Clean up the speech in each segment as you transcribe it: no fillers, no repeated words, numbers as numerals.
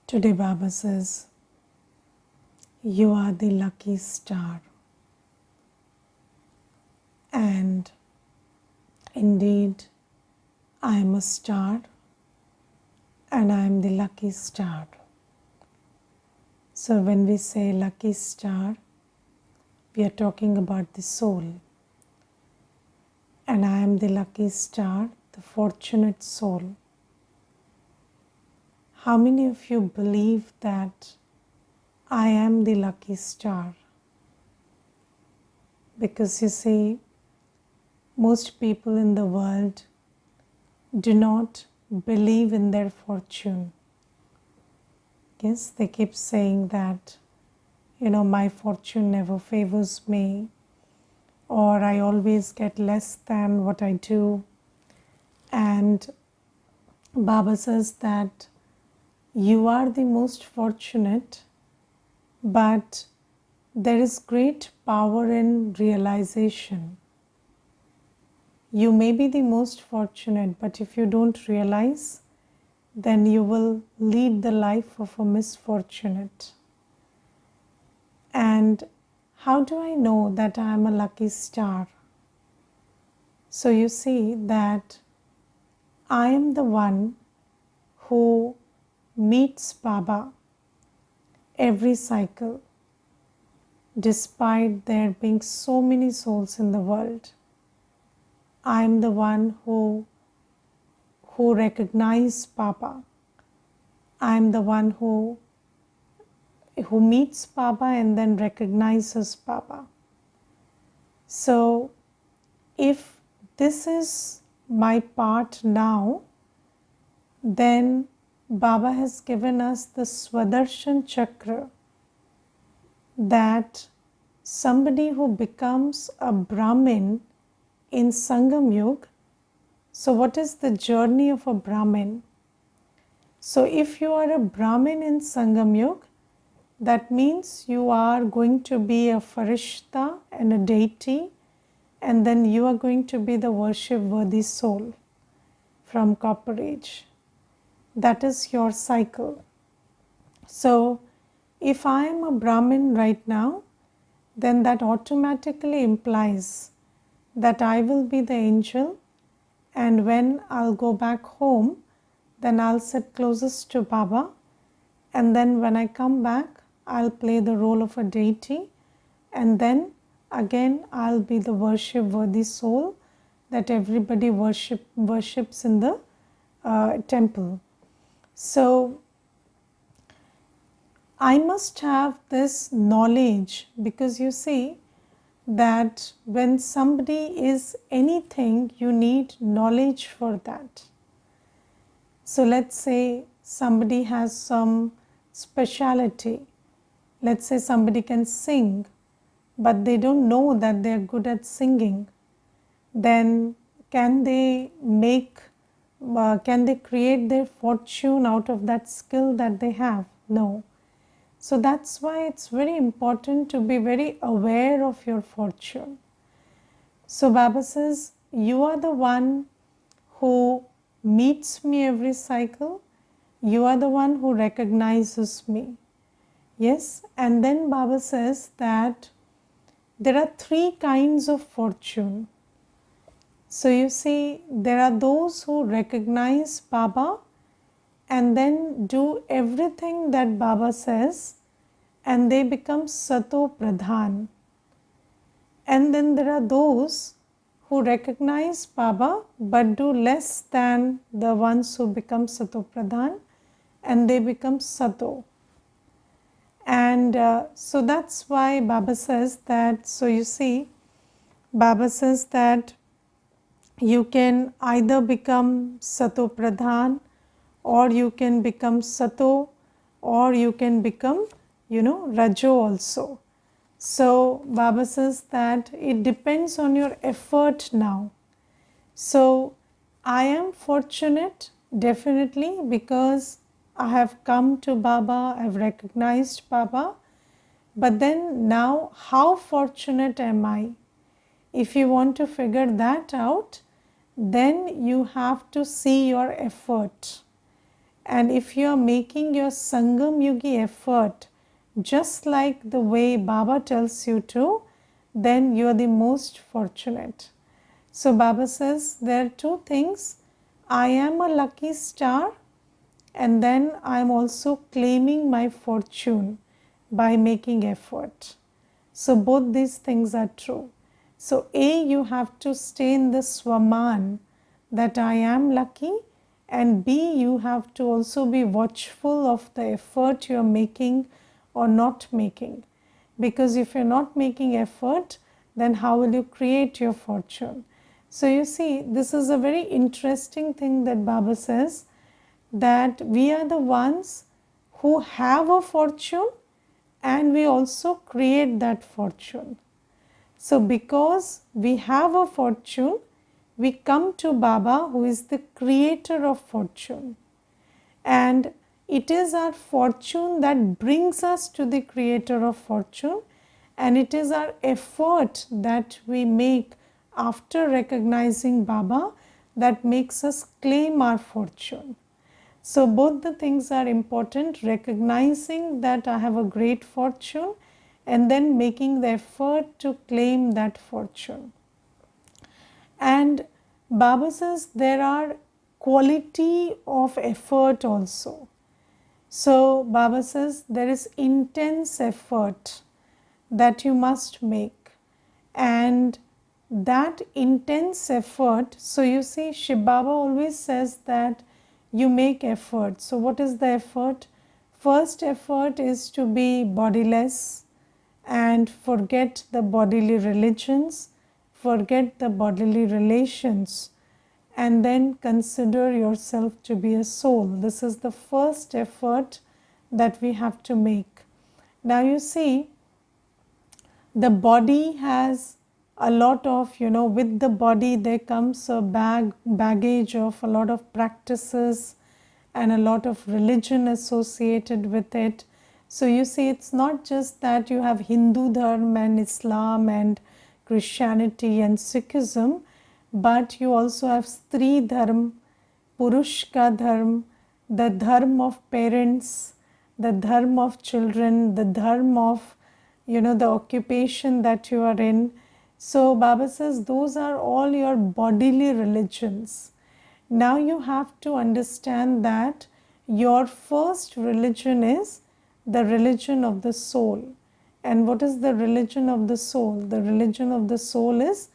Today Baba says, you are the lucky star. And indeed, I am a star and I am the lucky star. So when we say lucky star, we are talking about the soul. And I am the lucky star, the fortunate soul. How many of you believe that I am the lucky star? Because you see, most people in the world do not believe in their fortune. Yes, they keep saying that, my fortune never favors me, or I always get less than what I do. And Baba says that you are the most fortunate, but there is great power in realization. You may be the most fortunate, but if you don't realize, then you will lead the life of a misfortunate. And how do I know that I am a lucky star? So you see that I am the one who meets Baba every cycle, despite there being so many souls in the world. I am the one who recognizes Baba. I am the one who meets Baba and then recognizes Baba. So if this is my part now, then Baba has given us the Swadarsan Chakra, that somebody who becomes a Brahmin in Sangam Yuga. So what is the journey of a Brahmin? So if you are a Brahmin in Sangam Yuga, that means you are going to be a Farishta and a deity, and then you are going to be the worship-worthy soul from Copper Age. That is your cycle. So if I am a Brahmin right now, then that automatically implies that I will be the angel, and when I'll go back home, then I'll sit closest to Baba, and then when I come back, I'll play the role of a deity, and then again I'll be the worship-worthy soul that everybody worships in the temple. So I must have this knowledge, because you see that when somebody is anything, you need knowledge for that. So let's say somebody has some speciality. Let's say somebody can sing, but they don't know that they are good at singing. Then can they create their fortune out of that skill that they have? No. So that's why it's very important to be very aware of your fortune. So Baba says, you are the one who meets me every cycle. You are the one who recognizes me. Yes, and then Baba says that there are three kinds of fortune. So you see, there are those who recognize Baba and then do everything that Baba says, and they become Sato Pradhan. And then there are those who recognize Baba but do less than the ones who become Sato Pradhan, and they become Sato. And so that's why Baba says that, so you see, Baba says that you can either become Sato Pradhan, or you can become Sato, or you can become, Rajo also. So Baba says that it depends on your effort now. So I am fortunate definitely, because I have come to Baba, I have recognized Baba. But then now, how fortunate am I? If you want to figure that out, then you have to see your effort. And if you are making your Sangam Yugi effort just like the way Baba tells you to, then you are the most fortunate. So Baba says there are two things. I am a lucky star, and then I am also claiming my fortune by making effort. So both these things are true. So A, you have to stay in the Swaman, that I am lucky, and B, you have to also be watchful of the effort you are making or not making. Because if you're not making effort, then how will you create your fortune? So you see, this is a very interesting thing that Baba says, that we are the ones who have a fortune and we also create that fortune. So because we have a fortune, we come to Baba, who is the creator of fortune. And it is our fortune that brings us to the creator of fortune, and it is our effort that we make after recognizing Baba that makes us claim our fortune. So both the things are important, recognizing that I have a great fortune and then making the effort to claim that fortune. And Baba says there are quality of effort also. So Baba says there is intense effort that you must make, and that intense effort, so you see Shiv Baba always says that you make effort. So what is the effort? First effort is to be bodiless and forget the bodily religions, forget the bodily relations, and then consider yourself to be a soul. This is the first effort that we have to make. Now you see, the body has a lot of, with the body there comes a baggage of a lot of practices and a lot of religion associated with it. So you see, it's not just that you have Hindu Dharma and Islam and Christianity and Sikhism, but you also have Stri Dharma, Purushka Dharma, the Dharma of parents, the Dharma of children, the Dharma of the occupation that you are in. So Baba says those are all your bodily religions. Now you have to understand that your first religion is the religion of the soul. And what is the religion of the soul? The religion of the soul is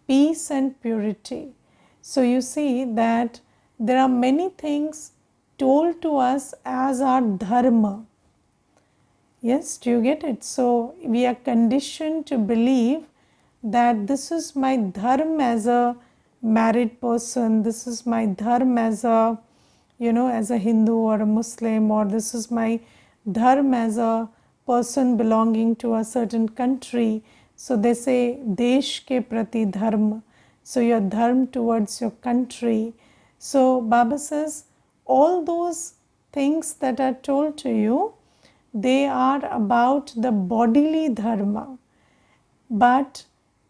peace and purity. So you see that there are many things told to us as our dharma. Yes, do you get it? So we are conditioned to believe that this is my dharma as a married person, this is my dharma as a, as a Hindu or a Muslim, or this is my dharma as a person belonging to a certain country. So they say desh ke prati dharma. So your dharma towards your country. So Baba says all those things that are told to you, they are about the bodily dharma.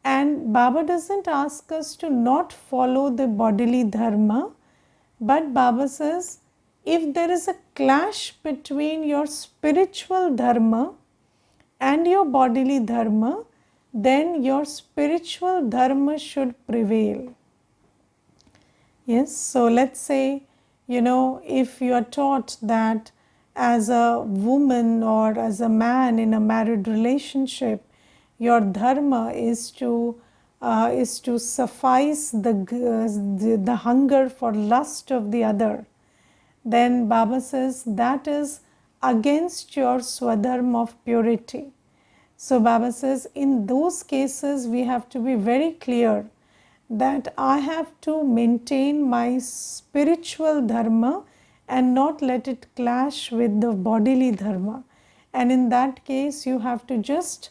And Baba doesn't ask us to not follow the bodily dharma, but Baba says if there is a clash between your spiritual dharma and your bodily dharma, then your spiritual dharma should prevail. Yes, so let's say, if you are taught that as a woman or as a man in a married relationship, your dharma is to suffice the hunger for lust of the other, then Baba says that is against your swadharma of purity. So Baba says in those cases we have to be very clear that I have to maintain my spiritual dharma and not let it clash with the bodily dharma. And in that case you have to just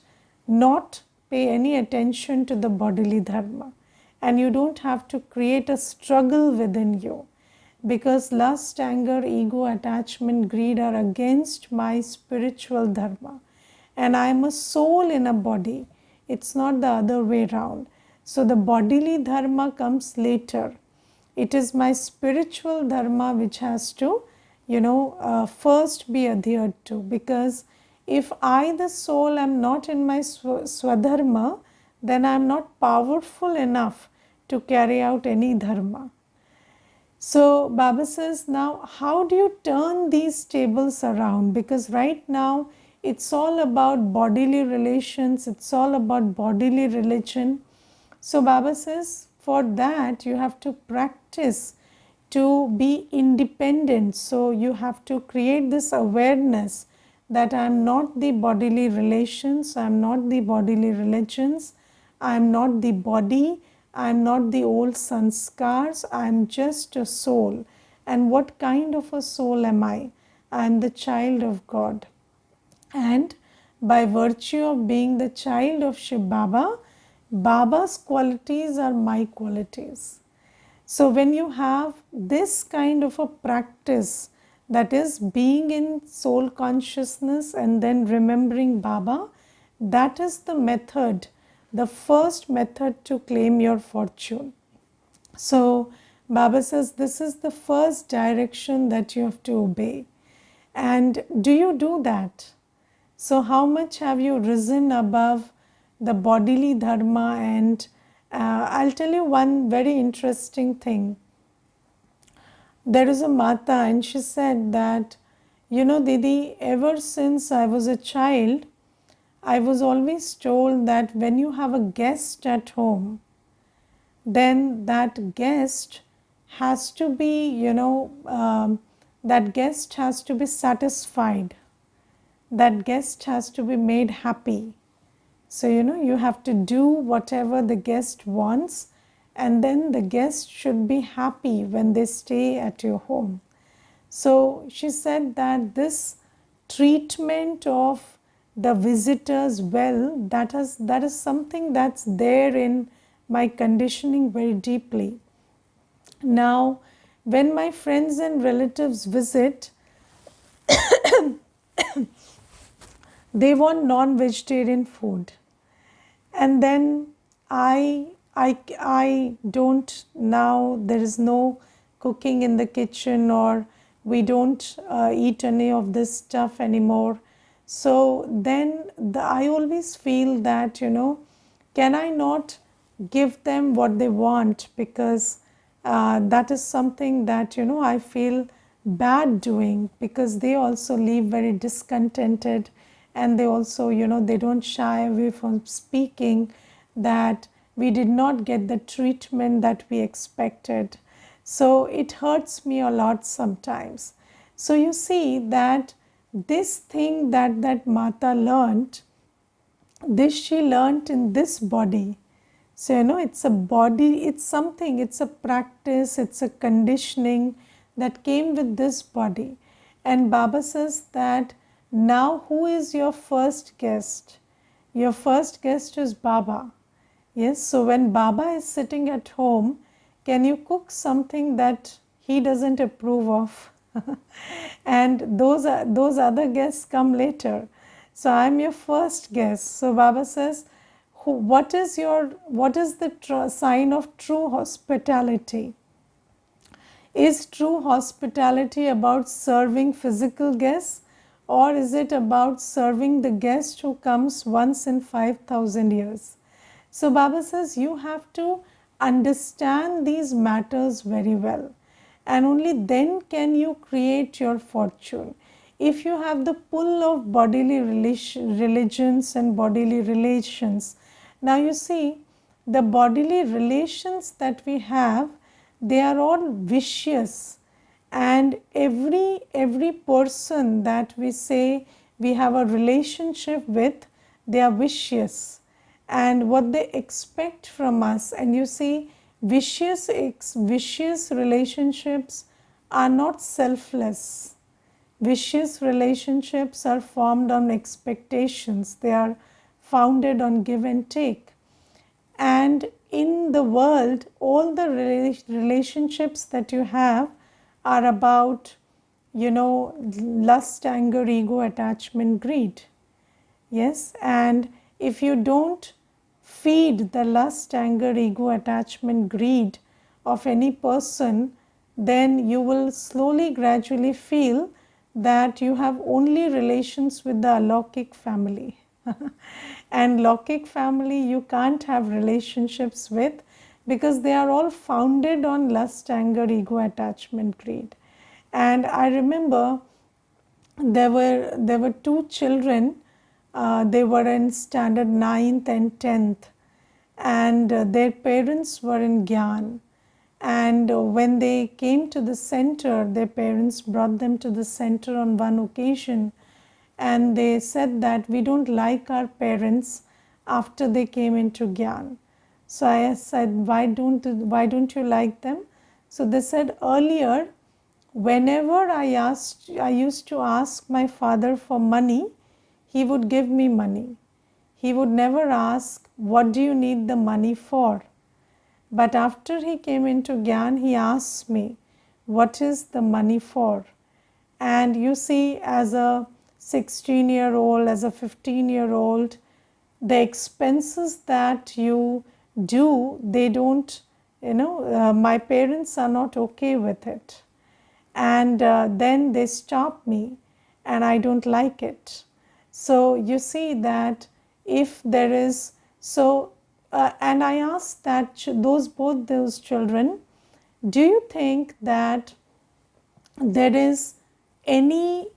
not pay any attention to the bodily dharma, and you don't have to create a struggle within you, because lust, anger, ego, attachment, greed are against my spiritual dharma, and I am a soul in a body. It's not the other way around. So the bodily dharma comes later. It is my spiritual dharma which has to first be adhered to. Because if I, the soul, am not in my swadharma, then I am not powerful enough to carry out any dharma. So Baba says, now how do you turn these tables around? Because right now it's all about bodily relations, it's all about bodily religion. So Baba says, for that you have to practice to be independent. So you have to create this awareness that I am not the bodily relations, I am not the bodily religions, I am not the body, I am not the old sanskars, I am just a soul. And what kind of a soul am I? I am the child of God. And by virtue of being the child of Shiv Baba, Baba's qualities are my qualities. So when you have this kind of a practice, that is being in soul consciousness and then remembering Baba, that is the method, the first method to claim your fortune. So Baba says this is the first direction that you have to obey. And do you do that? So how much have you risen above the bodily dharma? And I'll tell you one very interesting thing. There is a Mata and she said that, Didi, ever since I was a child, I was always told that when you have a guest at home, then that guest has to be, that guest has to be satisfied. That guest has to be made happy. So, you have to do whatever the guest wants, and then the guest should be happy when they stay at your home. So, she said that this treatment of the visitors well, that is something that's there in my conditioning very deeply. Now, when my friends and relatives visit, they want non-vegetarian food, and then I don't, now there is no cooking in the kitchen, or we don't eat any of this stuff anymore. So then I always feel that, can I not give them what they want? Because that is something that, I feel bad doing, because they also leave very discontented, and they also, they don't shy away from speaking that we did not get the treatment that we expected. So it hurts me a lot sometimes. So you see that this thing that Mata learnt, this she learnt in this body. So, it's a body, it's something, it's a practice, it's a conditioning that came with this body. And Baba says that now who is your first guest? Your first guest is Baba. Yes, so when Baba is sitting at home, can you cook something that he doesn't approve of? And those other guests come later. So I'm your first guest. So Baba says, what is the sign of true hospitality? Is true hospitality about serving physical guests, or is it about serving the guest who comes once in 5,000 years? So Baba says you have to understand these matters very well, and only then can you create your fortune. If you have the pull of bodily religions and bodily relations, now you see the bodily relations that we have, they are all vicious, and every person that we say we have a relationship with, they are vicious, and what they expect from us. And you see, vicious relationships are not selfless. Vicious relationships are formed on expectations, they are founded on give and take. And in the world, all the relationships that you have are about, lust, anger, ego, attachment, greed. Yes, and if you don't feed the lust, anger, ego, attachment, greed of any person, then you will slowly, gradually feel that you have only relations with the alaukic family. And Lokik family you can't have relationships with, because they are all founded on lust, anger, ego, attachment, greed. And I remember there were two children. They were in standard 9th and 10th, and their parents were in Gyan. And when they came to the center, their parents brought them to the center on one occasion, and they said that we don't like our parents after they came into Gyan. So I said, why don't you like them? So they said, earlier, whenever I used to ask my father for money, he would give me money. He would never ask, what do you need the money for? But after he came into Gyan, he asked me, what is the money for? And you see, as a 16-year-old, as a 15-year-old, the expenses that you do, they don't, my parents are not okay with it. And then they stop me, and I don't like it. So you see that if there is, and I asked that both those children, do you think that there is any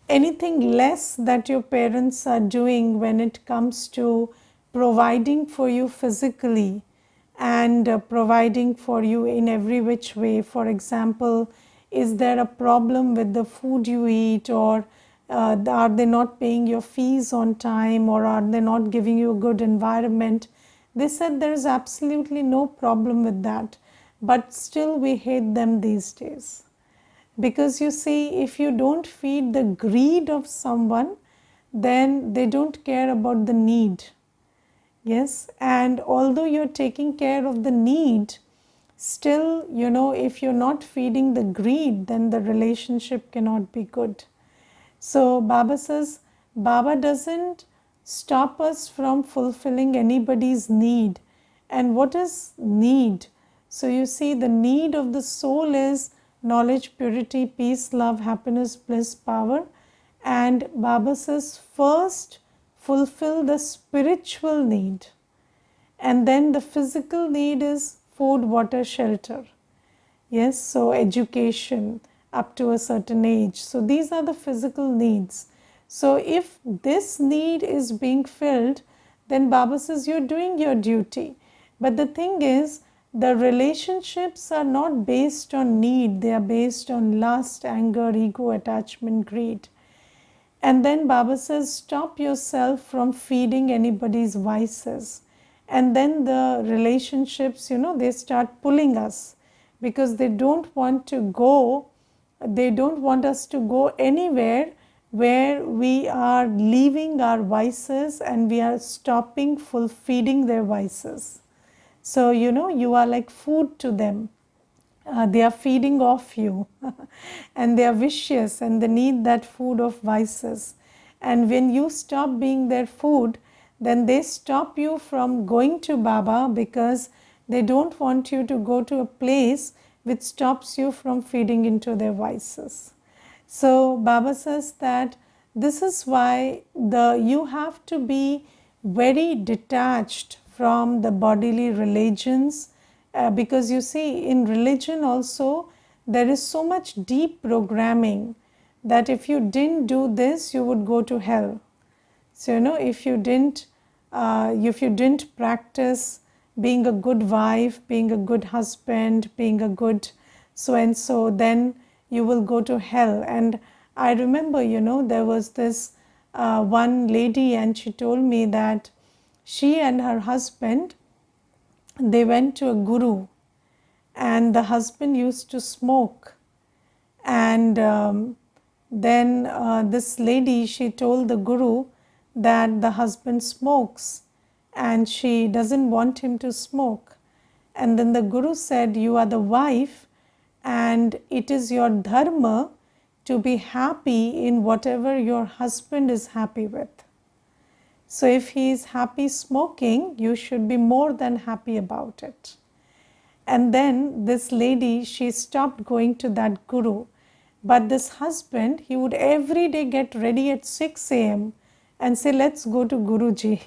anything less that your parents are doing when it comes to providing for you physically and providing for you in every which way? For example, is there a problem with the food you eat, or are they not paying your fees on time, or are they not giving you a good environment? They said there is absolutely no problem with that, but still we hate them these days. Because you see, if you don't feed the greed of someone, then they don't care about the need. Yes, and although you're taking care of the need, still, if you're not feeding the greed, then the relationship cannot be good. So Baba says, Baba doesn't stop us from fulfilling anybody's need. And what is need? So you see, the need of the soul is knowledge, purity, peace, love, happiness, bliss, power. And Baba says, first fulfill the spiritual need, and then the physical need is food, water, shelter. Yes, so education up to a certain age. So these are the physical needs. So if this need is being filled, then Baba says you're doing your duty. But the thing is, the relationships are not based on need, they are based on lust, anger, ego, attachment, greed. And then Baba says, stop yourself from feeding anybody's vices. And then the relationships, they start pulling us, because they don't want us to go anywhere where we are leaving our vices and we are stopping feeding their vices. So, you are like food to them. They are feeding off you and they are vicious and they need that food of vices. And when you stop being their food, then they stop you from going to Baba, because they don't want you to go to a place which stops you from feeding into their vices. So Baba says that this is why you have to be very detached from the bodily religions, because you see, in religion also there is so much deep programming that if you didn't do this, you would go to hell. So if you didn't practice being a good wife, being a good husband, being a good so and so, then you will go to hell. And I remember, there was this one lady, and she told me that she and her husband, they went to a guru, and the husband used to smoke. And then this lady, she told the guru that the husband smokes and she doesn't want him to smoke. And then the guru said, you are the wife and it is your dharma to be happy in whatever your husband is happy with. So if he is happy smoking, you should be more than happy about it. And then this lady, she stopped going to that guru. But this husband, he would every day get ready at 6 a.m. and say, let's go to Guruji.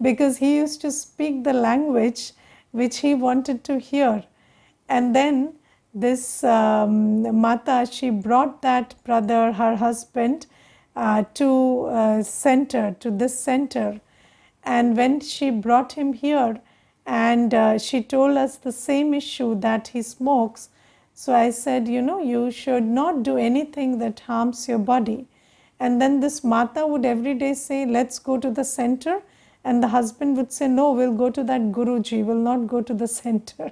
Because he used to speak the language which he wanted to hear. And then this Mata, she brought that brother, her husband, to this center. And when she brought him here, and she told us the same issue that he smokes. So I said, you should not do anything that harms your body. And then this Mata would every day say, let's go to the center. And the husband would say, no, we'll go to that Guruji, we'll not go to the center.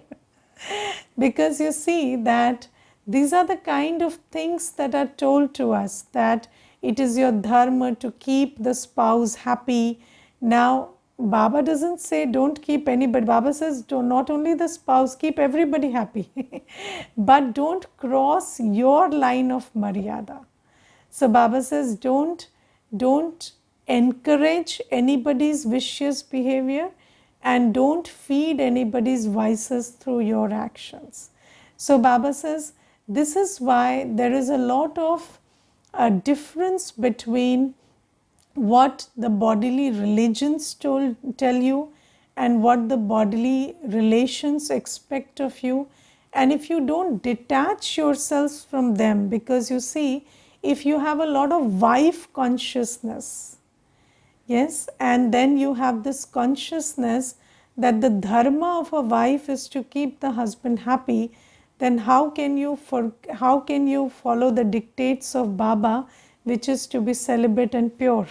Because you see that these are the kind of things that are told to us, that it is your dharma to keep the spouse happy. Now, Baba doesn't say don't keep anybody. Baba says not only the spouse, keep everybody happy. But don't cross your line of maryada. So Baba says don't encourage anybody's vicious behavior, and don't feed anybody's vices through your actions. So Baba says this is why there is a lot of difference between what the bodily religions tell you and what the bodily relations expect of you. And if you don't detach yourselves from them, because you see, if you have a lot of wife consciousness, yes, and then you have this consciousness that the dharma of a wife is to keep the husband happy, then how can you follow the dictates of Baba, which is to be celibate and pure?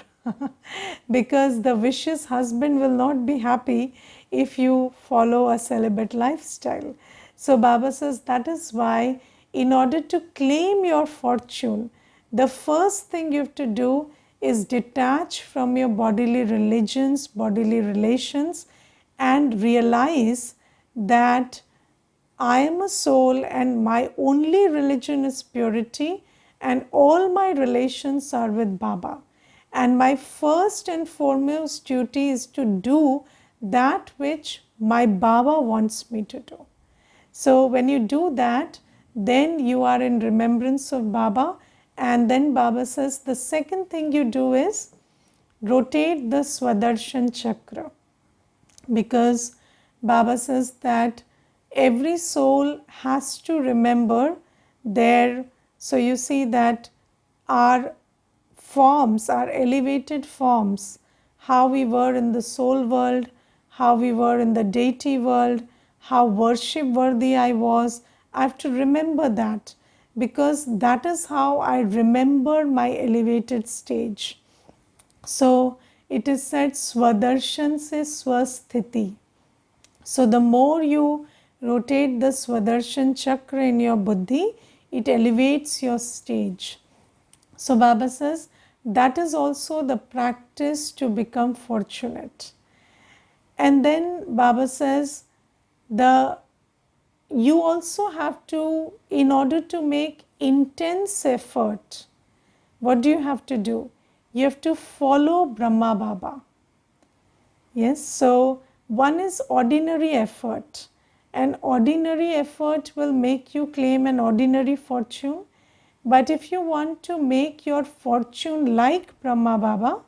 Because the vicious husband will not be happy if you follow a celibate lifestyle. So Baba says that is why, in order to claim your fortune, the first thing you have to do is detach from your bodily religions, bodily relations, and realize that I am a soul and my only religion is purity, and all my relations are with Baba. And my first and foremost duty is to do that which my Baba wants me to do. So when you do that, then you are in remembrance of Baba. And then Baba says the second thing you do is rotate the Swadarsan Chakra. Because Baba says that every soul has to remember their, so you see that our forms, our elevated forms, how we were in the soul world, how we were in the deity world, how worship worthy I was. I have to remember that, because that is how I remember my elevated stage. So it is said Swadarshan se Swasthiti. So the more you rotate the Swadarshan Chakra in your buddhi, it elevates your stage. So Baba says that is also the practice to become fortunate. And then Baba says you also have to, in order to make intense effort, what do you have to do? You have to follow Brahma Baba. Yes, so one is ordinary effort. An ordinary effort will make you claim an ordinary fortune. But if you want to make your fortune like Brahma Baba,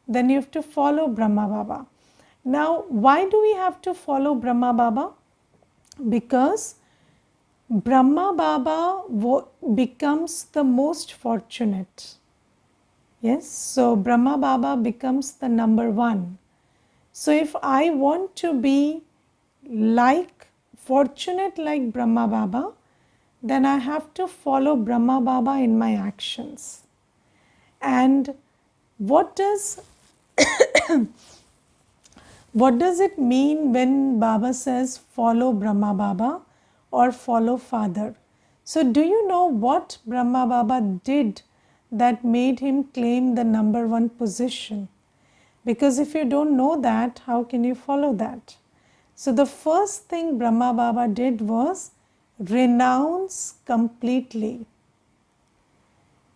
then you have to follow Brahma Baba. Now, why do we have to follow Brahma Baba? Because Brahma Baba becomes the most fortunate. Yes, so Brahma Baba becomes the number one. So if I want to be fortunate like Brahma Baba, then I have to follow Brahma Baba in my actions. And what does it mean when Baba says follow Brahma Baba or follow Father? So do you know what Brahma Baba did that made him claim the number one position? Because if you don't know that, how can you follow that? So the first thing Brahma Baba did was renounce completely.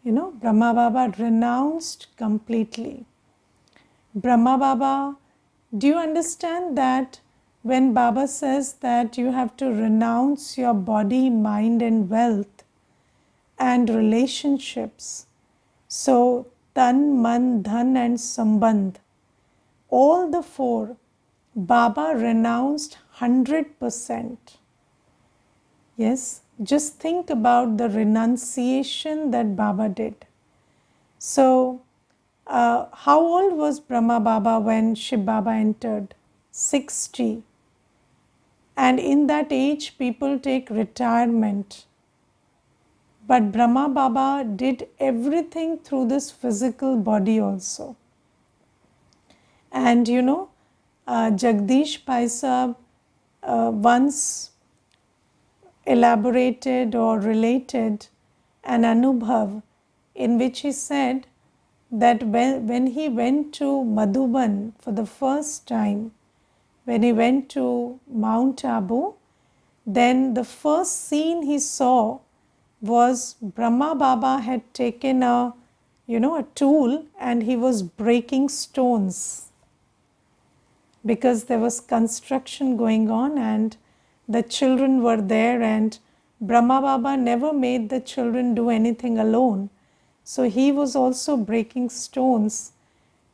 Brahma Baba renounced completely. Brahma Baba, do you understand that when Baba says that you have to renounce your body, mind and wealth and relationships. So, tan, man, dhan and sambandh, all the four, Baba renounced 100%. Yes, just think about the renunciation that Baba did. So, how old was Brahma Baba when Shiv Baba entered? 60. And in that age, people take retirement. But Brahma Baba did everything through this physical body also. And Jagdish Bhai Sahab once elaborated or related an anubhav in which he said that when he went to Madhuban for the first time, when he went to Mount Abu, then the first scene he saw was Brahma Baba had taken a tool and he was breaking stones because there was construction going on and the children were there, and Brahma Baba never made the children do anything alone. So he was also breaking stones,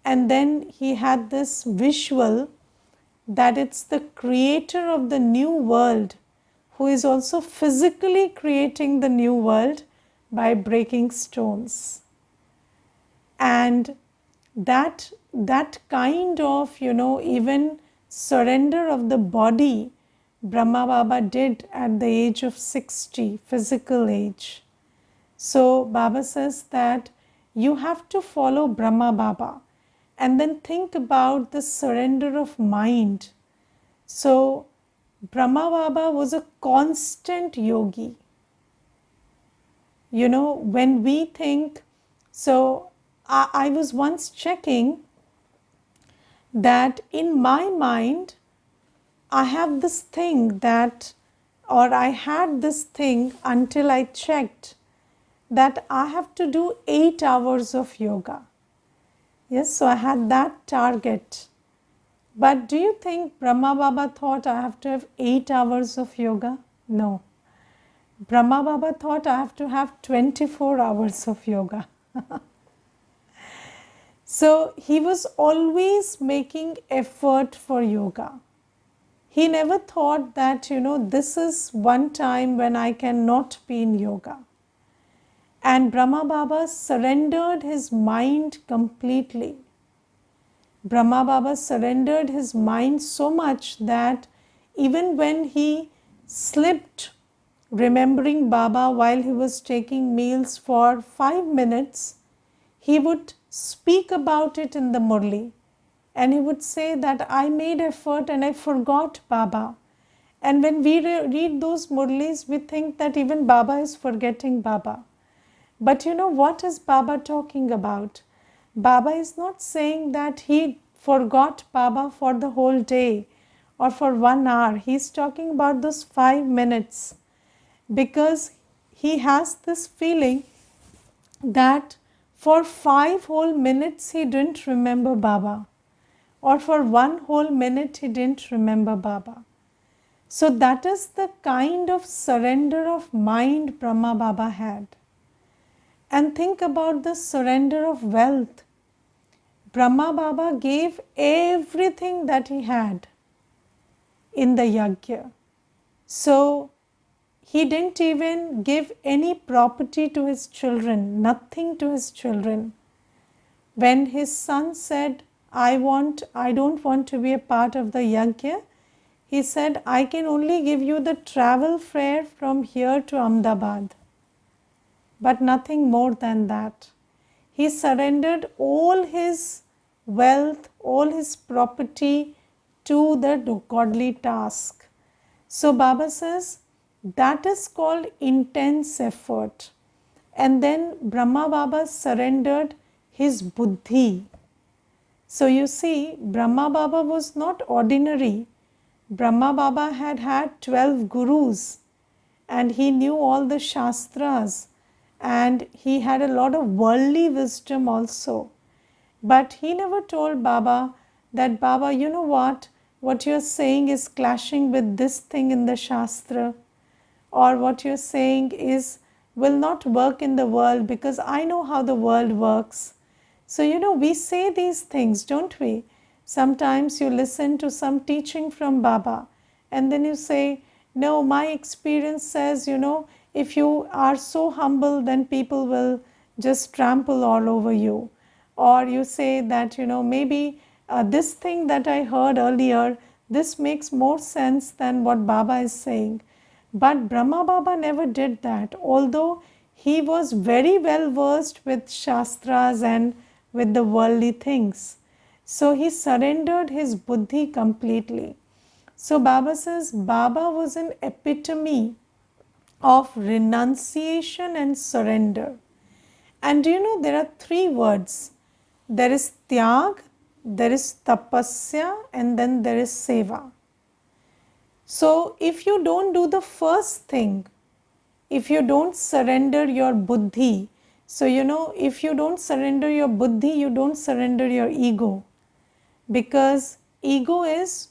and then he had this visual that it's the creator of the new world who is also physically creating the new world by breaking stones. And that kind of even surrender of the body Brahma Baba did at the age of 60, physical age. So Baba says that you have to follow Brahma Baba and then think about the surrender of mind. So Brahma Baba was a constant yogi. When we think, so I was once checking that in my mind, I have this thing that, or I had this thing until I checked that I have to do 8 hours of yoga. Yes, so I had that target. But do you think Brahma Baba thought I have to have 8 hours of yoga? No. Brahma Baba thought I have to have 24 hours of yoga. So he was always making effort for yoga. He never thought that, this is one time when I cannot be in yoga. And Brahma Baba surrendered his mind completely. Brahma Baba surrendered his mind so much that even when he slipped remembering Baba while he was taking meals for 5 minutes, he would speak about it in the Murli. And he would say that I made effort and I forgot Baba. And when we read those Murlis, we think that even Baba is forgetting Baba. But what is Baba talking about? Baba is not saying that he forgot Baba for the whole day or for 1 hour. He is talking about those 5 minutes because he has this feeling that for 5 whole minutes he didn't remember Baba, or for 1 whole minute he didn't remember Baba. So that is the kind of surrender of mind Brahma Baba had. And think about the surrender of wealth. Brahma Baba gave everything that he had in the yajna. So he didn't even give any property to his children, nothing to his children. When his son said, I don't want to be a part of the yajna, he said, I can only give you the travel fare from here to Ahmedabad, but nothing more than that. He surrendered all his wealth, all his property to the godly task. So Baba says, that is called intense effort. And then Brahma Baba surrendered his buddhi. So you see, Brahma Baba was not ordinary. Brahma Baba had 12 gurus and he knew all the shastras and he had a lot of worldly wisdom also. But he never told Baba that, Baba, you know what, what you're saying is clashing with this thing in the Shastra, or what you're saying is will not work in the world because I know how the world works. So, we say these things, don't we? Sometimes you listen to some teaching from Baba and then you say, no, my experience says, if you are so humble, then people will just trample all over you. Or you say that, maybe this thing that I heard earlier, this makes more sense than what Baba is saying. But Brahma Baba never did that, although he was very well versed with Shastras and with the worldly things. So he surrendered his buddhi completely. So Baba says, Baba was an epitome of renunciation and surrender. And there are 3 words. There is tyag, there is tapasya, and then there is seva. So if you don't do the first thing, if you don't surrender your buddhi, so if you don't surrender your buddhi, you don't surrender your ego. Because ego is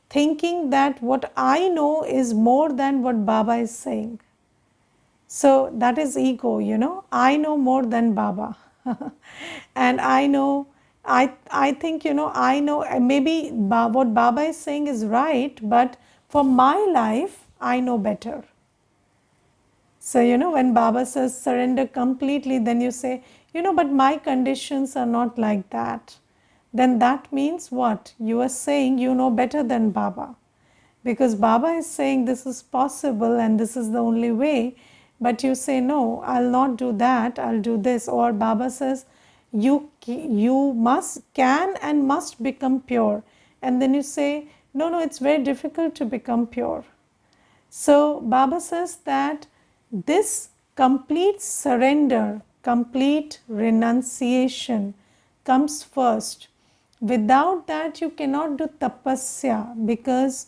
thinking that what I know is more than what Baba is saying. So that is ego, I know more than Baba. And I know, I think, I know, maybe what Baba is saying is right, but for my life, I know better. So, when Baba says surrender completely, then you say, but my conditions are not like that. Then that means what? You are saying you know better than Baba. Because Baba is saying this is possible and this is the only way. But you say, no, I'll not do that, I'll do this. Or Baba says, you can and must become pure. And then you say, no, it's very difficult to become pure. So Baba says that this complete surrender, complete renunciation comes first. Without that, you cannot do tapasya, because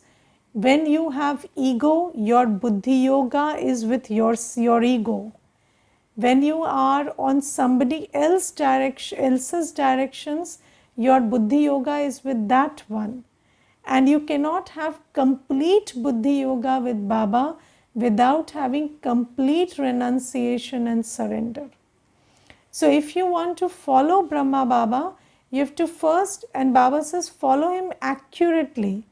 when you have ego, your buddhi yoga is with your ego. When you are on somebody else's directions, your buddhi yoga is with that one. And you cannot have complete buddhi yoga with Baba without having complete renunciation and surrender. So if you want to follow Brahma Baba, you have to first, and Baba says, follow him accurately.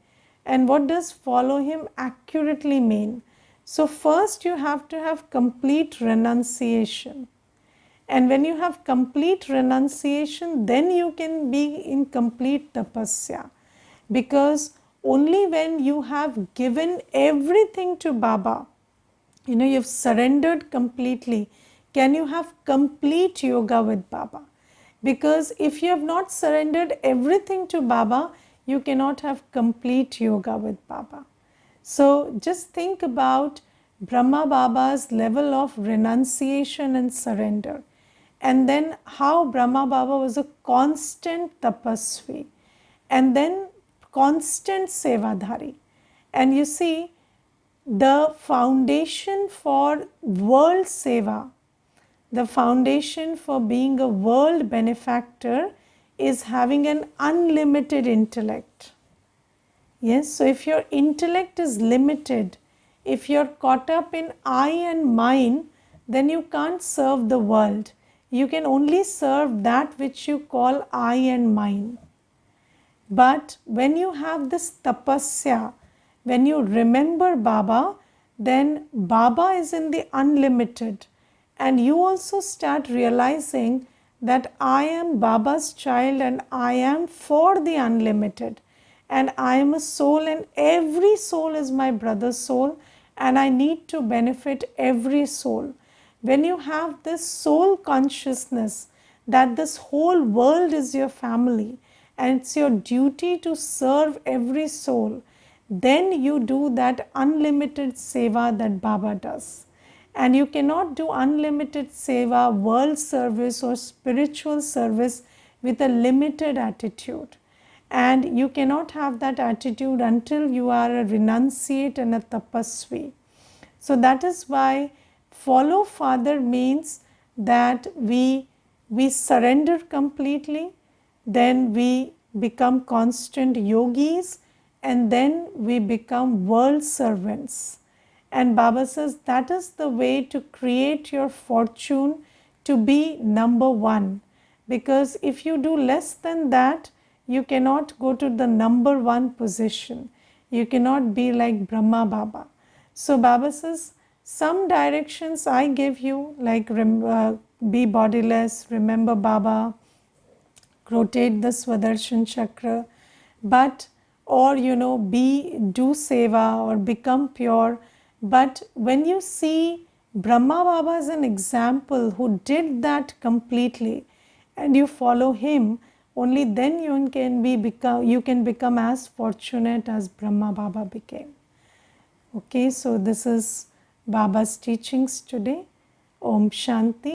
And what does follow him accurately mean? So first you have to have complete renunciation. And when you have complete renunciation, then you can be in complete tapasya. Because only when you have given everything to Baba, you've surrendered completely, can you have complete yoga with Baba. Because if you have not surrendered everything to Baba, you cannot have complete yoga with Baba. So just think about Brahma Baba's level of renunciation and surrender. And then how Brahma Baba was a constant tapasvi. And then constant sevadhari. And you see, the foundation for world seva, the foundation for being a world benefactor is having an unlimited intellect. Yes, so if your intellect is limited, if you're caught up in I and mine, then you can't serve the world. You can only serve that which you call I and mine. But when you have this tapasya, when you remember Baba, then Baba is in the unlimited. And you also start realizing that I am Baba's child and I am for the unlimited. And I am a soul and every soul is my brother's soul and I need to benefit every soul. When you have this soul consciousness that this whole world is your family, and it's your duty to serve every soul, then you do that unlimited seva that Baba does. And you cannot do unlimited seva, world service or spiritual service with a limited attitude. And you cannot have that attitude until you are a renunciate and a tapasvi. So that is why follow Father means that we surrender completely, then we become constant yogis, and then we become world servants. And Baba says that is the way to create your fortune to be number one. Because if you do less than that, you cannot go to the number one position. You cannot be like Brahma Baba. So Baba says, some directions I give you, like be bodiless, remember Baba, rotate the Swadarsan Chakra, but or do seva or become pure. But when you see Brahma Baba as an example who did that completely and you follow him, only then you can become as fortunate as Brahma Baba became. Okay, so this is Baba's teachings today. Om Shanti.